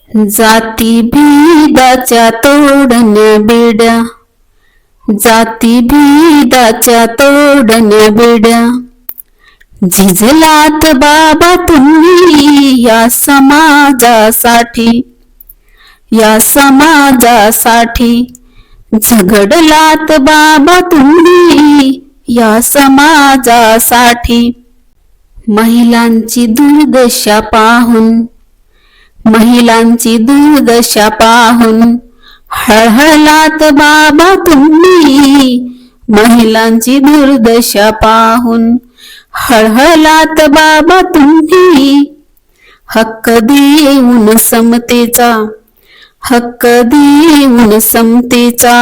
जाती भेदाच्या तोडण्या बेड्या, जाती भेदाच्या तोडण्या बेड्या, झिजलात बाबा तुम्ही या समाजासाठी, या समाजासाठी. झगडलात बाबा तुम्ही या समाजासाठी. महिलांची दुर्दशा पाहून, महिलांची दुर्दशा पाहून हळहळलात बाबा तुम्ही, महिलांची दुर्दशा पाहून हळहळलात बाबा तुम्ही. हक्क देऊन समतेचा, हक्क देऊन समतेचा,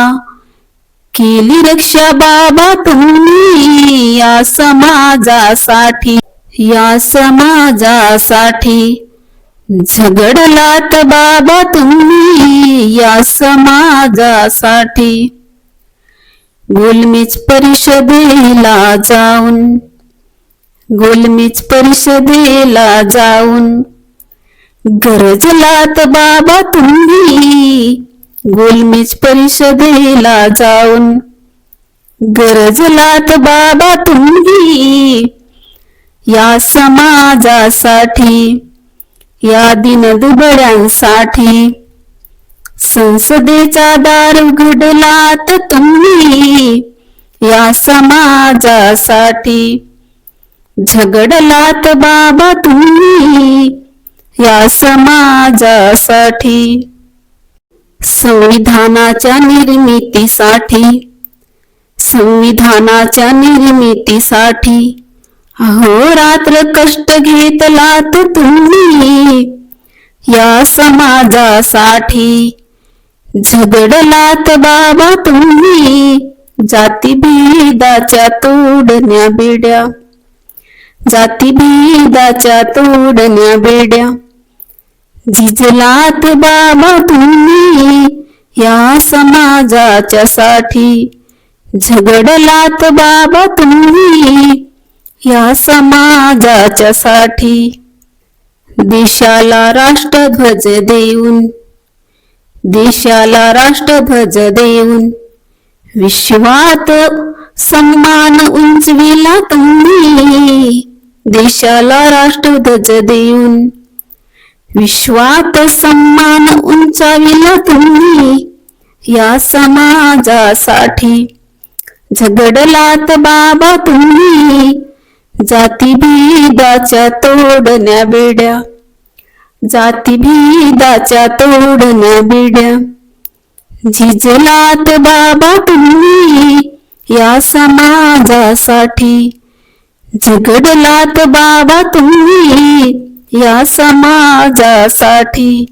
केली रक्षा बाबा तुम्ही या समाजासाठी, या समाजासाठी. झगडलात बाबा तुम्ही या समाजासाठी. गोलमेज परिषदेला जाऊन, गोलमेज परिषदेला जाऊन गरजलात बाबा तुम्ही, गोलमेज परिषदेला जाऊन गरजलात बाबा तुम्ही या समाजासाठी, या दीनदुबळ्यांसाठी. संसदेचा दार उघडलात तुम्ही या समाजासाठी. झगडलात बाबा तुम्ही या समाजासाठी. संविधानाच्या निर्मितीसाठी, संविधानाच्या निर्मितीसाठी अहोरात्र कष्ट घेतलात तुम्ही या समाजासाठी. झगडलात बाबा तुम्ही जातीभेदाच्या तोडण्या बेड्या, जातीभेदाच्या तोडण्या बेड्या. झिजलात बाबा तुम्ही या समाजाच्या साठी. झगडलात बाबा तुम्ही या समाजाच्या साठी. देशाला राष्ट्रध्वज देऊन, देशाला राष्ट्रध्वज देऊन विश्वात सन्मान उंचविला तुम्ही. देशाला राष्ट्रध्वज देऊन विश्वात सन्मान उंचाविला तुम्ही या समाजासाठी. झगडलात बाबा तुम्ही जातीभेदाच्या तोडण्या बेड्या, जातीभेदाच्या तोडण्या बेड्या. झिजलात बाबा तुम्ही या समाजासाठी. झगडलात बाबा तुम्ही या समाजासाठी.